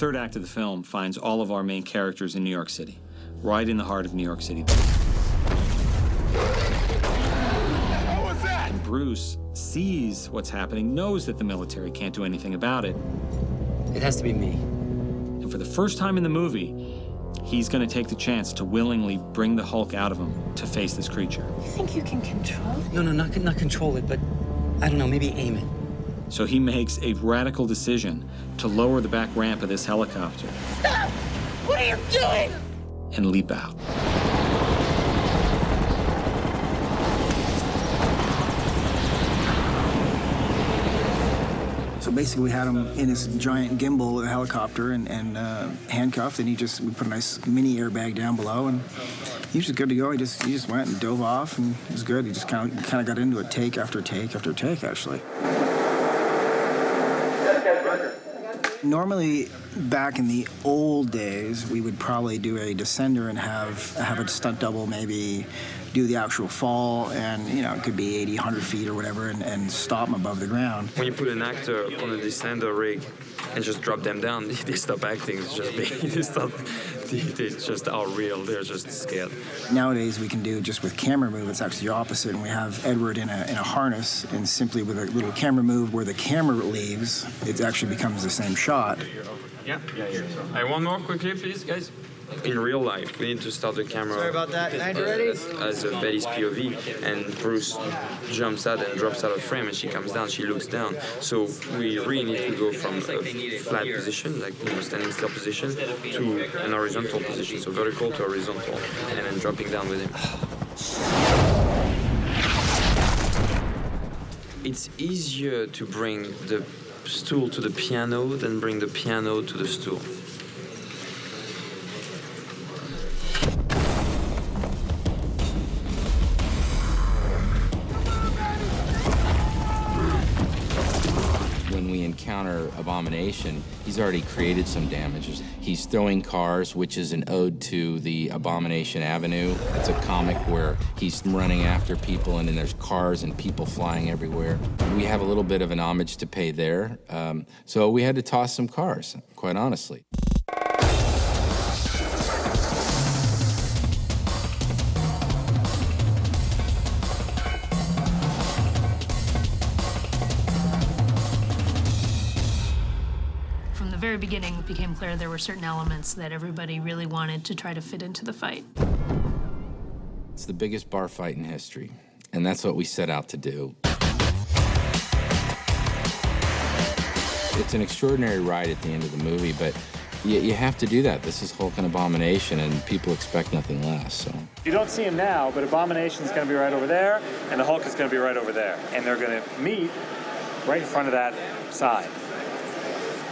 third act of the film finds all of our main characters in New York City, right in the heart of New York City. What was that? And Bruce sees what's happening, knows that the military can't do anything about it. It has to be me. And for the first time in the movie, he's going to take the chance to willingly bring the Hulk out of him to face this creature. You think you can control it? No, not control it, but I don't know, maybe aim it. So he makes a radical decision to lower the back ramp of this helicopter. Stop! What are you doing? And leap out. So basically we had him in this giant gimbal helicopter and handcuffed, and we put a nice mini airbag down below, and he was just good to go. He just went and dove off, and it was good. He just kind of got into it take after take after take, actually. Normally, back in the old days, we would probably do a descender and have a stunt double maybe do the actual fall, and it could be 80, 100 feet or whatever, and stop them above the ground. When you put an actor on a descender rig and just drop them down, they stop acting. It's just they just are real. They're just scared. Nowadays, we can do just with camera move. It's actually the opposite, and we have Edward in a harness, and simply with a little camera move where the camera leaves, it actually becomes the same shot. Yeah. Hey, one more quickly, please, guys. In real life, we need to start the camera. Sorry about that. Nigel, ready? As Betty's POV, and Bruce jumps out and drops out of frame, and she comes down. She looks down. So we really need to go from a flat position, like standing still position, to an horizontal position. So vertical to horizontal, and then dropping down with him. It's easier to bring the stool to the piano than bring the piano to the stool. Encounter Abomination, he's already created some damages. He's throwing cars, which is an ode to the Abomination Avenue. It's a comic where he's running after people, and then there's cars and people flying everywhere. We have a little bit of an homage to pay there, so we had to toss some cars, quite honestly. Very beginning, it became clear there were certain elements that everybody really wanted to try to fit into the fight. It's the biggest bar fight in history, and that's what we set out to do. It's an extraordinary ride at the end of the movie, but you have to do that. This is Hulk and Abomination, and people expect nothing less, so. You don't see him now, but Abomination's gonna be right over there, and the Hulk is gonna be right over there. And they're gonna meet right in front of that side.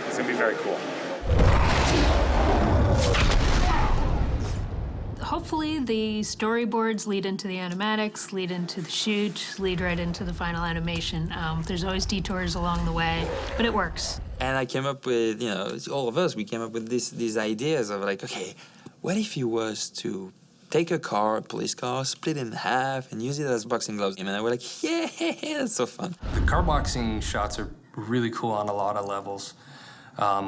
It's gonna be very cool. Hopefully the storyboards lead into the animatics, lead into the shoot, lead right into the final animation. There's always detours along the way, but it works. And I came up with, all of us, we came up with these ideas of like, okay, what if he was to take a police car, split it in half, and use it as boxing gloves? And I was like, yeah, that's so fun. The car boxing shots are really cool on a lot of levels.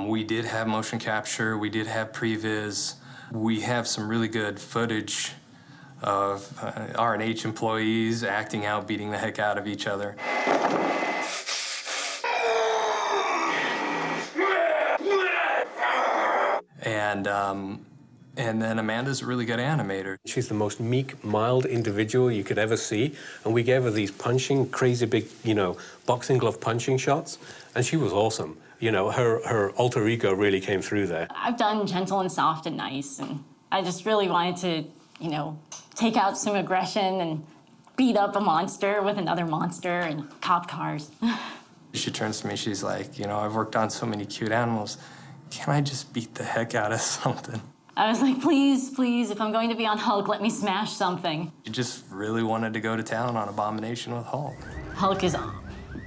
We did have motion capture, we did have previs. We have some really good footage of R&H employees acting out, beating the heck out of each other. And then Amanda's a really good animator. She's the most meek, mild individual you could ever see. And we gave her these punching, crazy big, boxing glove punching shots. And she was awesome. Her alter ego really came through there. I've done gentle and soft and nice. And I just really wanted to, take out some aggression and beat up a monster with another monster and cop cars. She turns to me, she's like, I've worked on so many cute animals. Can I just beat the heck out of something? I was like, please, if I'm going to be on Hulk, let me smash something. She just really wanted to go to town on Abomination with Hulk. Hulk is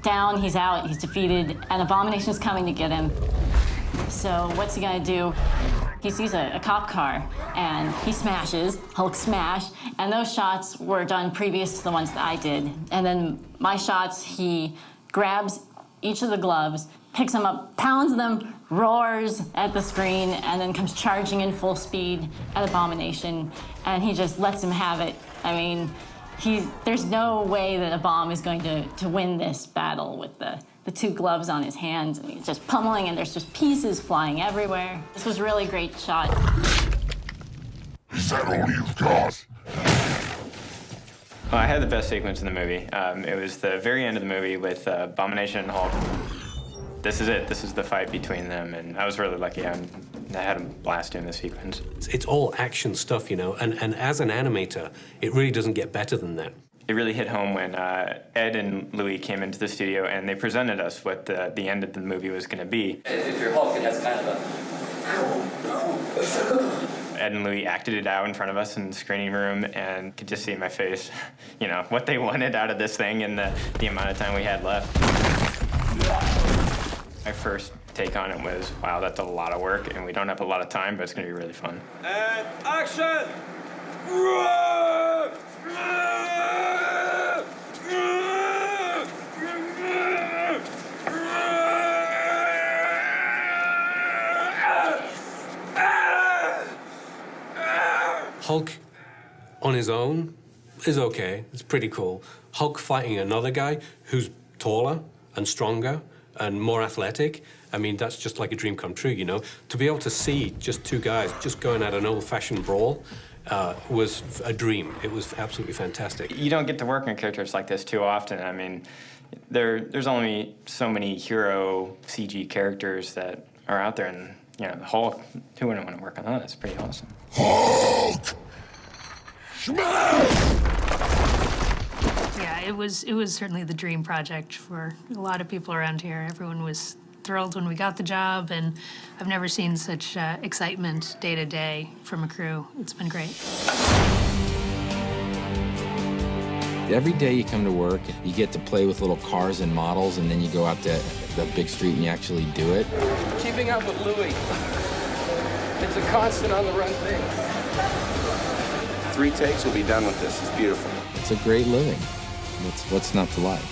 down, he's out, he's defeated, and Abomination's coming to get him. So what's he gonna do? He sees a cop car, and he smashes, Hulk smash, and those shots were done previous to the ones that I did. And then my shots, he grabs each of the gloves, picks them up, pounds them roars at the screen and then comes charging in full speed at Abomination, and he just lets him have it. I mean, there's no way that a bomb is going to win this battle with the two gloves on his hands, and he's just pummeling, and there's just pieces flying everywhere. This was a really great shot. Is that all you've got? Well, I had the best sequence in the movie. It was the very end of the movie with Abomination and Hulk. This is it. This is the fight between them, and I was really lucky. I had a blast doing this sequence. It's all action stuff, you know, and as an animator, it really doesn't get better than that. It really hit home when Ed and Louis came into the studio and they presented us what the end of the movie was going to be. If you're Hulk, it has kind of a... Ed and Louis acted it out in front of us in the screening room and could just see in my face, you know, what they wanted out of this thing and the amount of time we had left. My first take on it was, wow, that's a lot of work and we don't have a lot of time, but it's going to be really fun. And action! Hulk on his own is okay. It's pretty cool. Hulk fighting another guy who's taller and stronger and more athletic, I mean, that's just like a dream come true, you know? To be able to see just two guys just going at an old-fashioned brawl was a dream. It was absolutely fantastic. You don't get to work on characters like this too often. I mean, there's only so many hero CG characters that are out there, and, you know, the Hulk, who wouldn't want to work on that? It's pretty awesome. Hulk! Yeah, it was certainly the dream project for a lot of people around here. Everyone was thrilled when we got the job, and I've never seen such excitement day to day from a crew. It's been great. Every day you come to work, you get to play with little cars and models, and then you go out to the big street and you actually do it. Keeping up with Louis. It's a constant on-the-run thing. 3 takes, we'll be done with this. It's beautiful. It's a great living. What's not to like?